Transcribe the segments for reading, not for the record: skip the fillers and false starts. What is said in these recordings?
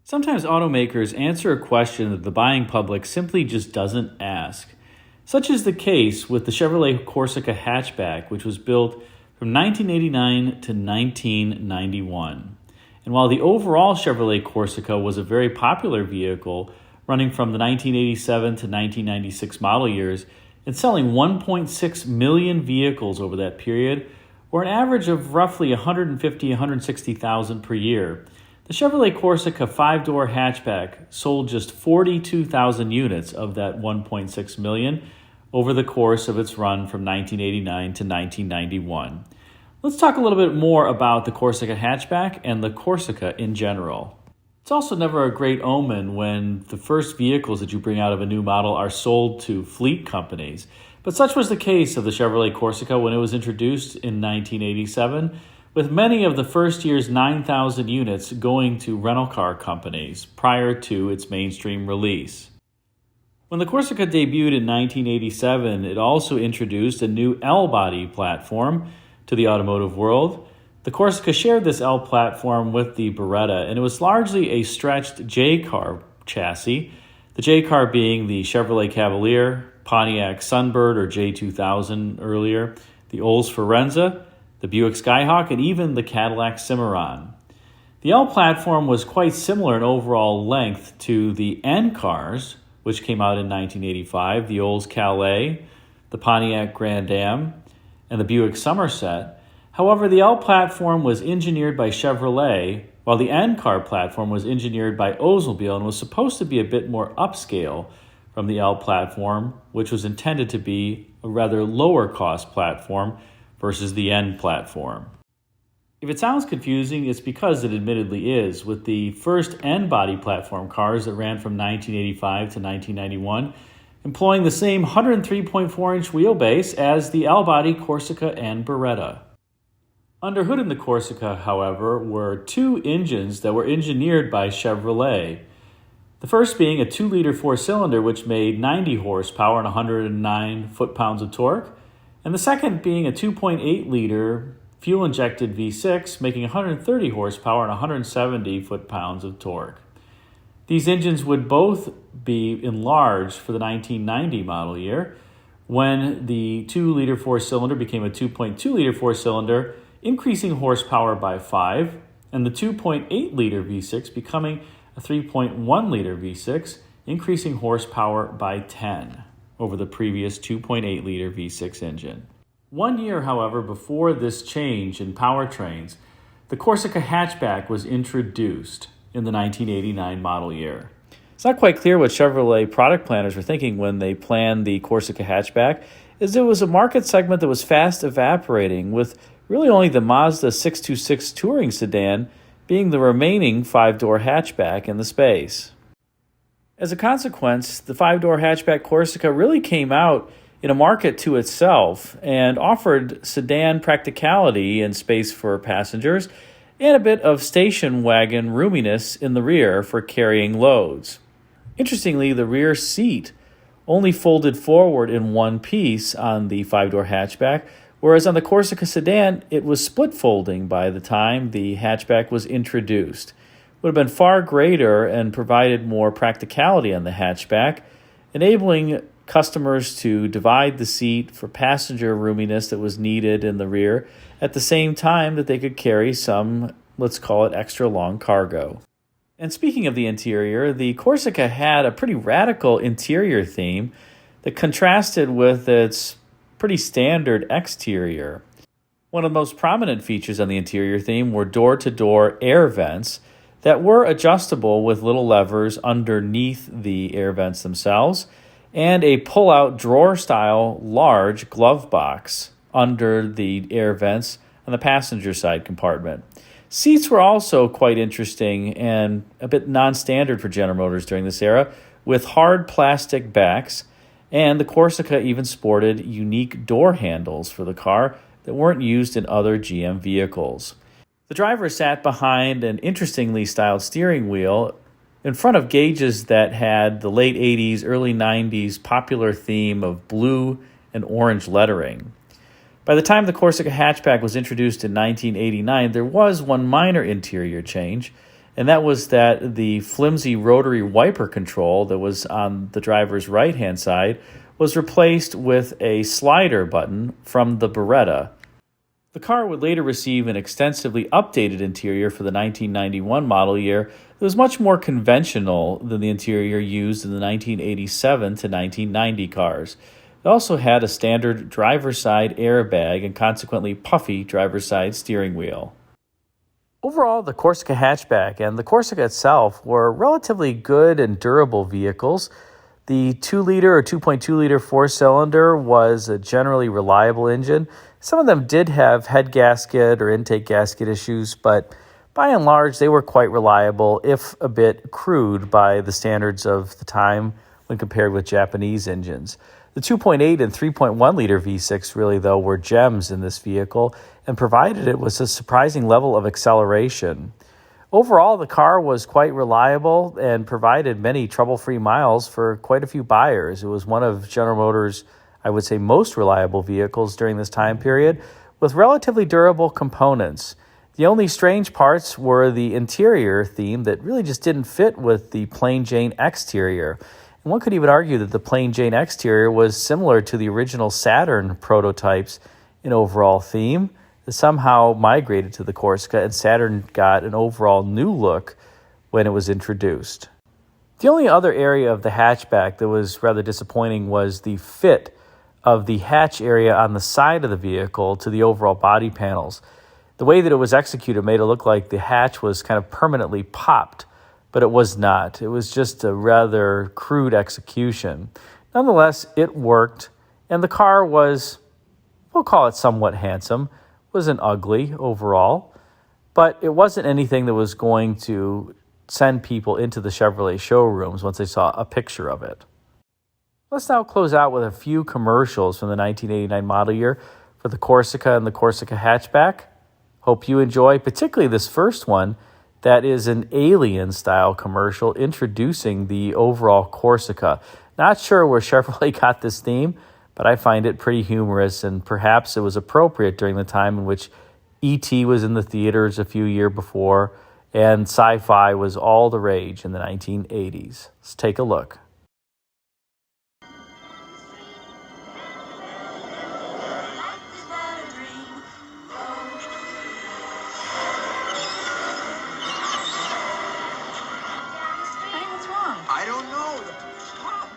Sometimes automakers answer a question that the buying public simply just doesn't ask. Such is the case with the Chevrolet Corsica Hatchback, which was built from 1989 to 1991. And while the overall Chevrolet Corsica was a very popular vehicle, running from the 1987 to 1996 model years and selling 1.6 million vehicles over that period, or an average of roughly 150,000 to 160,000 per year, the Chevrolet Corsica 5-door hatchback sold just 42,000 units of that 1.6 million over the course of its run from 1989 to 1991. Let's talk a little bit more about the Corsica hatchback and the Corsica in general. It's also never a great omen when the first vehicles that you bring out of a new model are sold to fleet companies. But such was the case of the Chevrolet Corsica when it was introduced in 1987, with many of the first year's 9,000 units going to rental car companies prior to its mainstream release. When the Corsica debuted in 1987, it also introduced a new L-body platform to the automotive world. The Corsica shared this L platform with the Beretta, and it was largely a stretched J-car chassis, the J-car being the Chevrolet Cavalier, Pontiac Sunbird or J2000 earlier, the Olds Forenza, the Buick Skyhawk, and even the Cadillac Cimarron. The L platform was quite similar in overall length to the N cars, which came out in 1985, the Olds Calais, the Pontiac Grand Am, and the Buick Somerset. However, the L platform was engineered by Chevrolet, while the N car platform was engineered by Oldsmobile and was supposed to be a bit more upscale from the L platform, which was intended to be a rather lower cost platform versus the N platform. If it sounds confusing, it's because it admittedly is, with the first N-body platform cars that ran from 1985 to 1991 employing the same 103.4-inch wheelbase as the L-body Corsica and Beretta. Underhood in the Corsica, however, were two engines that were engineered by Chevrolet. The first being a 2-liter 4-cylinder which made 90 horsepower and 109 foot-pounds of torque, and the second being a 2.8-liter fuel-injected V6 making 130 horsepower and 170 foot-pounds of torque. These engines would both be enlarged for the 1990 model year when the 2-liter 4-cylinder became a 2.2-liter 4-cylinder, increasing horsepower by 5, and the 2.8-liter V6 becoming a 3.1-liter V6, increasing horsepower by 10 over the previous 2.8-liter V6 engine. 1 year, however, before this change in powertrains, the Corsica hatchback was introduced in the 1989 model year. It's not quite clear what Chevrolet product planners were thinking when they planned the Corsica hatchback, as it was a market segment that was fast evaporating, with really only the Mazda 626 touring sedan being the remaining 5-door hatchback in the space. As a consequence, the 5-door hatchback Corsica really came out in a market to itself and offered sedan practicality and space for passengers and a bit of station wagon roominess in the rear for carrying loads. Interestingly, the rear seat only folded forward in one piece on the 5-door hatchback, whereas on the Corsica sedan, it was split folding by the time the hatchback was introduced. It would have been far greater and provided more practicality on the hatchback, enabling customers to divide the seat for passenger roominess that was needed in the rear at the same time that they could carry some, let's call it, extra long cargo. And speaking of the interior, the Corsica had a pretty radical interior theme that contrasted with its pretty standard exterior. One of the most prominent features on the interior theme were door-to-door air vents that were adjustable with little levers underneath the air vents themselves, and a pull-out drawer-style large glove box under the air vents on the passenger side compartment. Seats were also quite interesting and a bit non-standard for General Motors during this era, with hard plastic backs, and the Corsica even sported unique door handles for the car that weren't used in other GM vehicles. The driver sat behind an interestingly styled steering wheel in front of gauges that had the late 80s, early 90s popular theme of blue and orange lettering. By the time the Corsica hatchback was introduced in 1989, there was one minor interior change, and that was that the flimsy rotary wiper control that was on the driver's right-hand side was replaced with a slider button from the Beretta. The car would later receive an extensively updated interior for the 1991 model year that was much more conventional than the interior used in the 1987 to 1990 cars. It also had a standard driver's side airbag and consequently puffy driver's side steering wheel. Overall, the Corsica Hatchback and the Corsica itself were relatively good and durable vehicles. The 2-liter or 2.2-liter four-cylinder was a generally reliable engine. Some of them did have head gasket or intake gasket issues, but by and large, they were quite reliable, if a bit crude by the standards of the time when compared with Japanese engines. The 2.8 and 3.1-liter V6 really, though, were gems in this vehicle and provided it with a surprising level of acceleration. Overall, the car was quite reliable and provided many trouble-free miles for quite a few buyers. It was one of General Motors', I would say, most reliable vehicles during this time period, with relatively durable components. The only strange parts were the interior theme that really just didn't fit with the plain Jane exterior. And one could even argue that the plain Jane exterior was similar to the original Saturn prototypes in overall theme. It somehow migrated to the Corsica, and Saturn got an overall new look when it was introduced. The only other area of the hatchback that was rather disappointing was the fit of the hatch area on the side of the vehicle to the overall body panels. The way that it was executed made it look like the hatch was kind of permanently popped, but it was not. It was just a rather crude execution. Nonetheless, it worked, and the car was, we'll call it somewhat handsome. Wasn't ugly overall, but it wasn't anything that was going to send people into the Chevrolet showrooms once they saw a picture of it. Let's now close out with a few commercials from the 1989 model year for the Corsica and the Corsica Hatchback. Hope you enjoy, particularly this first one, that is an Alien-style commercial introducing the overall Corsica. Not sure where Chevrolet got this theme, but I find it pretty humorous, and perhaps it was appropriate during the time in which E.T. was in the theaters a few years before, and sci-fi was all the rage in the 1980s. Let's take a look. I don't know. Stop.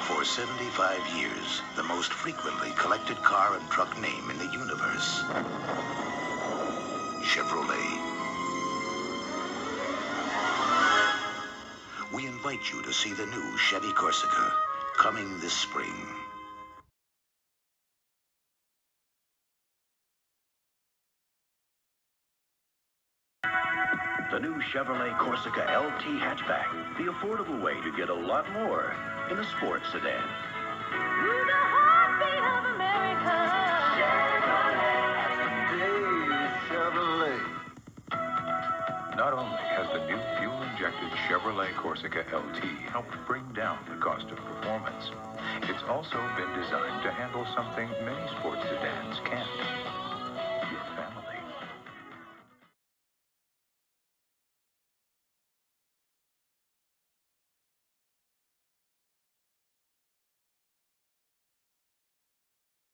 For 75 years, the most frequently collected car and truck name in the universe. Chevrolet. We invite invite you to see the new Chevy Corsica, coming this spring. The new Chevrolet Corsica LT Hatchback, the affordable way to get a lot more in a sports sedan. You're the heartbeat of America. Chevrolet. Not only has the new fuel-injected Chevrolet Corsica LT helped bring down the cost of performance, it's also been designed to handle something many sports sedans can't.